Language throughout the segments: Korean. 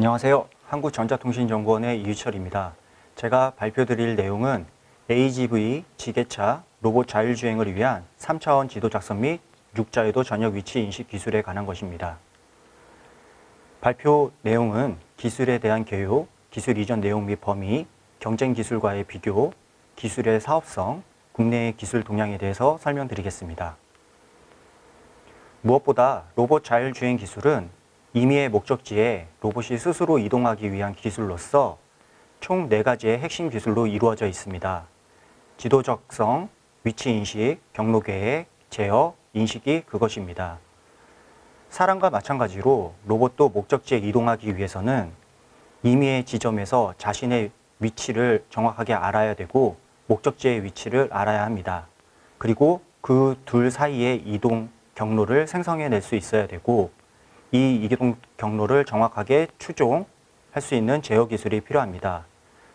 안녕하세요. 한국전자통신연구원의 이유철입니다. 제가 발표드릴 내용은 AGV 지게차 로봇 자율주행을 위한 3차원 지도 작성 및 6자유도 전역 위치 인식 기술에 관한 것입니다. 발표 내용은 기술에 대한 개요, 기술 이전 내용 및 범위, 경쟁 기술과의 비교, 기술의 사업성, 국내의 기술 동향에 대해서 설명드리겠습니다. 무엇보다 로봇 자율주행 기술은 임의의 목적지에 로봇이 스스로 이동하기 위한 기술로서 총 4가지의 핵심 기술로 이루어져 있습니다. 지도 작성, 위치 인식, 경로 계획, 제어, 인식이 그것입니다. 사람과 마찬가지로 로봇도 목적지에 이동하기 위해서는 임의의 지점에서 자신의 위치를 정확하게 알아야 되고 목적지의 위치를 알아야 합니다. 그리고 그 둘 사이의 이동 경로를 생성해낼 수 있어야 되고 이 이동 경로를 정확하게 추종할 수 있는 제어 기술이 필요합니다.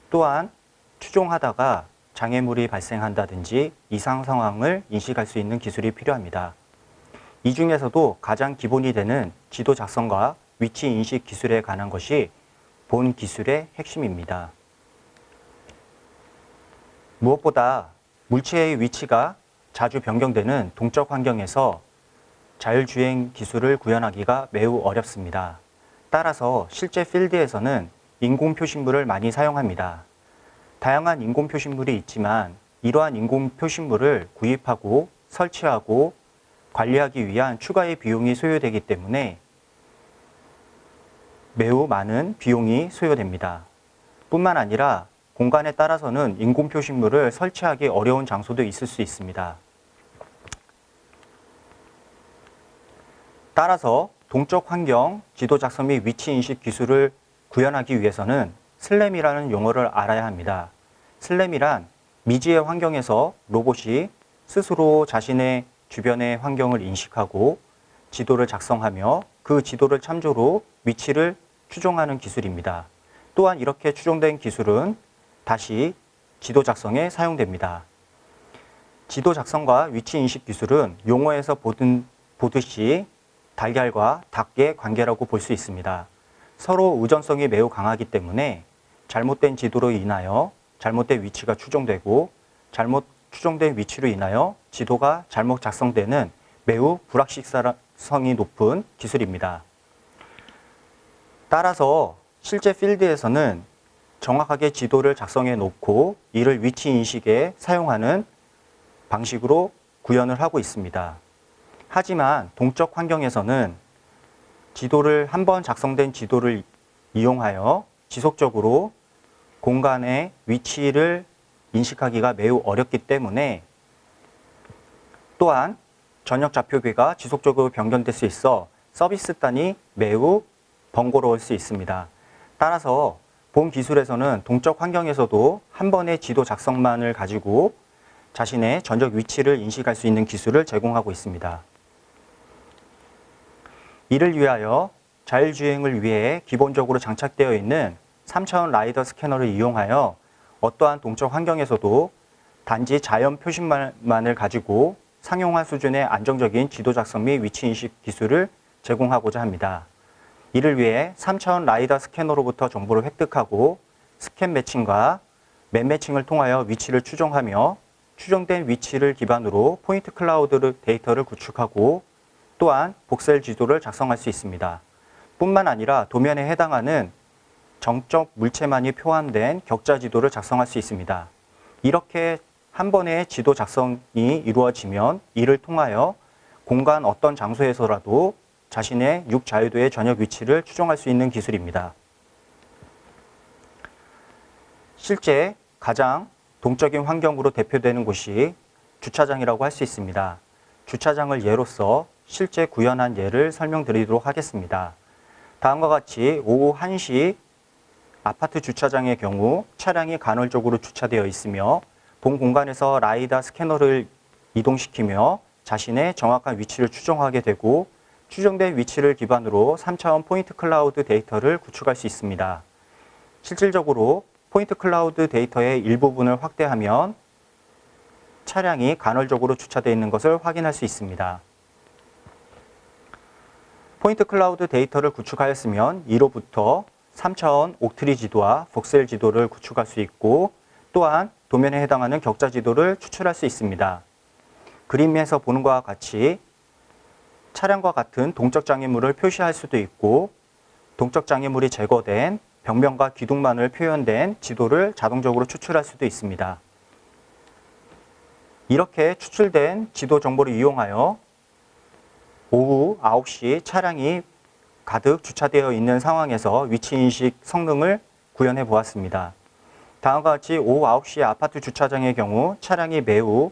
또한 추종하다가 장애물이 발생한다든지 이상 상황을 인식할 수 있는 기술이 필요합니다. 이 중에서도 가장 기본이 되는 지도 작성과 위치 인식 기술에 관한 것이 본 기술의 핵심입니다. 무엇보다 물체의 위치가 자주 변경되는 동적 환경에서 자율주행 기술을 구현하기가 매우 어렵습니다. 따라서 실제 필드에서는 인공 표식물을 많이 사용합니다. 다양한 인공 표식물이 있지만 이러한 인공 표식물을 구입하고 설치하고 관리하기 위한 추가의 비용이 소요되기 때문에 매우 많은 비용이 소요됩니다. 뿐만 아니라 공간에 따라서는 인공 표식물을 설치하기 어려운 장소도 있을 수 있습니다. 따라서 동적 환경, 지도 작성 및 위치 인식 기술을 구현하기 위해서는 슬램이라는 용어를 알아야 합니다. 슬램이란 미지의 환경에서 로봇이 스스로 자신의 주변의 환경을 인식하고 지도를 작성하며 그 지도를 참조로 위치를 추종하는 기술입니다. 또한 이렇게 추종된 기술은 다시 지도 작성에 사용됩니다. 지도 작성과 위치 인식 기술은 용어에서 보듯이 달걀과 닭의 관계라고 볼 수 있습니다. 서로 의존성이 매우 강하기 때문에 잘못된 지도로 인하여 잘못된 위치가 추종되고 잘못 추종된 위치로 인하여 지도가 잘못 작성되는 매우 불확실성이 높은 기술입니다. 따라서 실제 필드에서는 정확하게 지도를 작성해 놓고 이를 위치 인식에 사용하는 방식으로 구현을 하고 있습니다. 하지만 동적 환경에서는 한번 작성된 지도를 이용하여 지속적으로 공간의 위치를 인식하기가 매우 어렵기 때문에 또한 전역 좌표계가 지속적으로 변경될 수 있어 서비스단이 매우 번거로울 수 있습니다. 따라서 본 기술에서는 동적 환경에서도 한 번의 지도 작성만을 가지고 자신의 전적 위치를 인식할 수 있는 기술을 제공하고 있습니다. 이를 위하여 자율주행을 위해 기본적으로 장착되어 있는 3차원 라이더 스캐너를 이용하여 어떠한 동적 환경에서도 단지 자연 표식만을 가지고 상용화 수준의 안정적인 지도 작성 및 위치 인식 기술을 제공하고자 합니다. 이를 위해 3차원 라이더 스캐너로부터 정보를 획득하고 스캔 매칭과 맵 매칭을 통하여 위치를 추정하며 추정된 위치를 기반으로 포인트 클라우드 데이터를 구축하고 또한 복셀 지도를 작성할 수 있습니다. 뿐만 아니라 도면에 해당하는 정적 물체만이 포함된 격자 지도를 작성할 수 있습니다. 이렇게 한 번의 지도 작성이 이루어지면 이를 통하여 공간 어떤 장소에서라도 자신의 6자유도의 전역 위치를 추정할 수 있는 기술입니다. 실제 가장 동적인 환경으로 대표되는 곳이 주차장이라고 할 수 있습니다. 주차장을 예로서 실제 구현한 예를 설명드리도록 하겠습니다. 다음과 같이 오후 1시 아파트 주차장의 경우 차량이 간헐적으로 주차되어 있으며 본 공간에서 라이더 스캐너를 이동시키며 자신의 정확한 위치를 추정하게 되고 추정된 위치를 기반으로 3차원 포인트 클라우드 데이터를 구축할 수 있습니다. 실질적으로 포인트 클라우드 데이터의 일부분을 확대하면 차량이 간헐적으로 주차되어 있는 것을 확인할 수 있습니다. 포인트 클라우드 데이터를 구축하였으면 이로부터 3차원 옥트리 지도와 복셀 지도를 구축할 수 있고 또한 도면에 해당하는 격자 지도를 추출할 수 있습니다. 그림에서 보는 것과 같이 차량과 같은 동적 장애물을 표시할 수도 있고 동적 장애물이 제거된 벽면과 기둥만을 표현된 지도를 자동적으로 추출할 수도 있습니다. 이렇게 추출된 지도 정보를 이용하여 오후 9시 차량이 가득 주차되어 있는 상황에서 위치인식 성능을 구현해 보았습니다. 다음과 같이 오후 9시 아파트 주차장의 경우 차량이 매우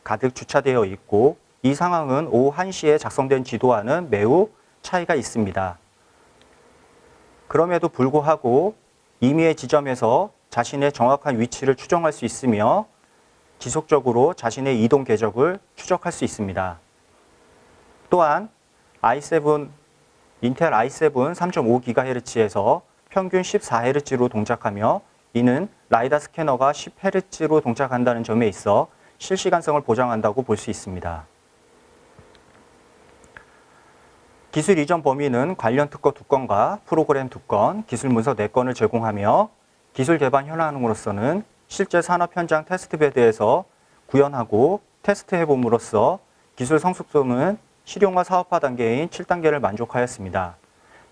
가득 주차되어 있고 이 상황은 오후 1시에 작성된 지도와는 매우 차이가 있습니다. 그럼에도 불구하고 임의의 지점에서 자신의 정확한 위치를 추정할 수 있으며 지속적으로 자신의 이동 궤적을 추적할 수 있습니다. 또한 인텔 i7 3.5GHz에서 평균 14Hz로 동작하며 이는 라이다 스캐너가 10Hz로 동작한다는 점에 있어 실시간성을 보장한다고 볼 수 있습니다. 기술 이전 범위는 관련 특허 2건과 프로그램 2건, 기술 문서 4건을 제공하며 기술 개발 현황으로서는 실제 산업 현장 테스트베드에서 구현하고 테스트해 봄으로써 기술 성숙도는 실용화 사업화 단계인 7단계를 만족하였습니다.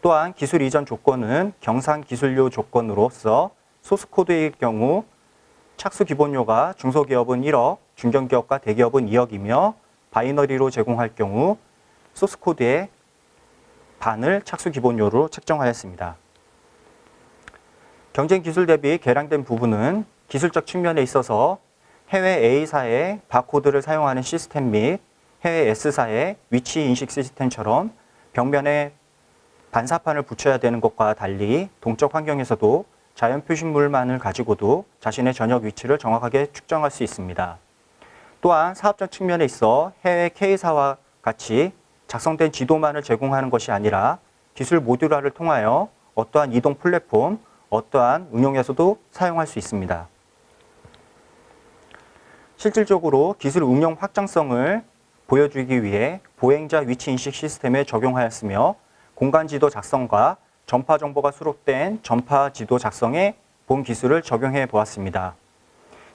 또한 기술 이전 조건은 경상 기술료 조건으로서 소스코드의 경우 착수 기본료가 중소기업은 1억, 중견기업과 대기업은 2억이며 바이너리로 제공할 경우 소스코드의 반을 착수 기본료로 책정하였습니다. 경쟁 기술 대비 개량된 부분은 기술적 측면에 있어서 해외 A사의 바코드를 사용하는 시스템 및 해외 S사의 위치 인식 시스템처럼 벽면에 반사판을 붙여야 되는 것과 달리 동적 환경에서도 자연 표시물만을 가지고도 자신의 전역 위치를 정확하게 측정할 수 있습니다. 또한 사업적 측면에 있어 해외 K사와 같이 작성된 지도만을 제공하는 것이 아니라 기술 모듈화를 통하여 어떠한 이동 플랫폼, 어떠한 응용에서도 사용할 수 있습니다. 실질적으로 기술 응용 확장성을 보여주기 위해 보행자 위치 인식 시스템에 적용하였으며 공간 지도 작성과 전파 정보가 수록된 전파 지도 작성에 본 기술을 적용해 보았습니다.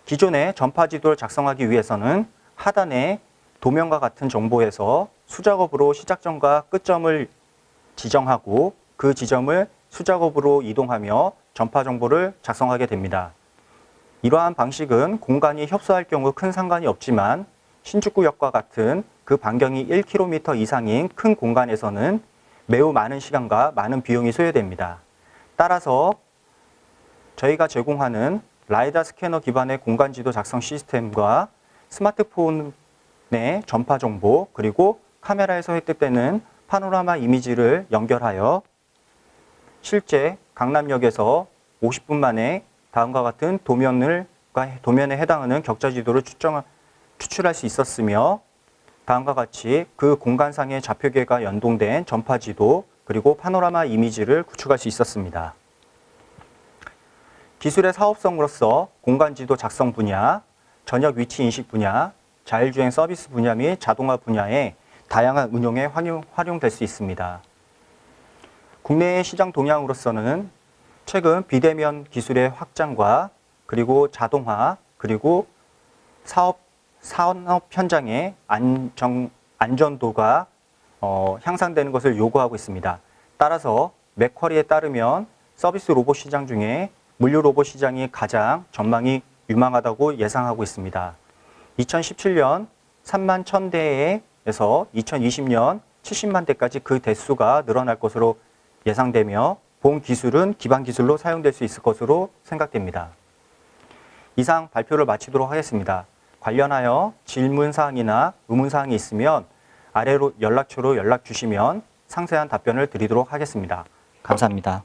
기존의 전파 지도를 작성하기 위해서는 하단에 도면과 같은 정보에서 수작업으로 시작점과 끝점을 지정하고 그 지점을 수작업으로 이동하며 전파 정보를 작성하게 됩니다. 이러한 방식은 공간이 협소할 경우 큰 상관이 없지만 신축구역과 같은 그 반경이 1km 이상인 큰 공간에서는 매우 많은 시간과 많은 비용이 소요됩니다. 따라서 저희가 제공하는 라이다 스캐너 기반의 공간지도 작성 시스템과 스마트폰의 전파 정보 그리고 카메라에서 획득되는 파노라마 이미지를 연결하여 실제 강남역에서 50분 만에 다음과 같은 도면에 해당하는 격자 지도를 추출할 수 있었으며 다음과 같이 그 공간상의 좌표계가 연동된 전파 지도 그리고 파노라마 이미지를 구축할 수 있었습니다. 기술의 사업성으로서 공간지도 작성 분야, 전역 위치 인식 분야, 자율주행 서비스 분야 및 자동화 분야에 다양한 응용에 활용될 수 있습니다. 국내의 시장 동향으로서는 최근 비대면 기술의 확장과 그리고 자동화 그리고 산업 현장의 안전도가 향상되는 것을 요구하고 있습니다. 따라서 맥쿼리에 따르면 서비스 로봇 시장 중에 물류 로봇 시장이 가장 전망이 유망하다고 예상하고 있습니다. 2017년 3만 1000대에서 2020년 70만 대까지 그 대수가 늘어날 것으로 예상되며 본 기술은 기반 기술로 사용될 수 있을 것으로 생각됩니다. 이상 발표를 마치도록 하겠습니다. 관련하여 질문사항이나 의문사항이 있으면 아래로 연락처로 연락 주시면 상세한 답변을 드리도록 하겠습니다. 감사합니다.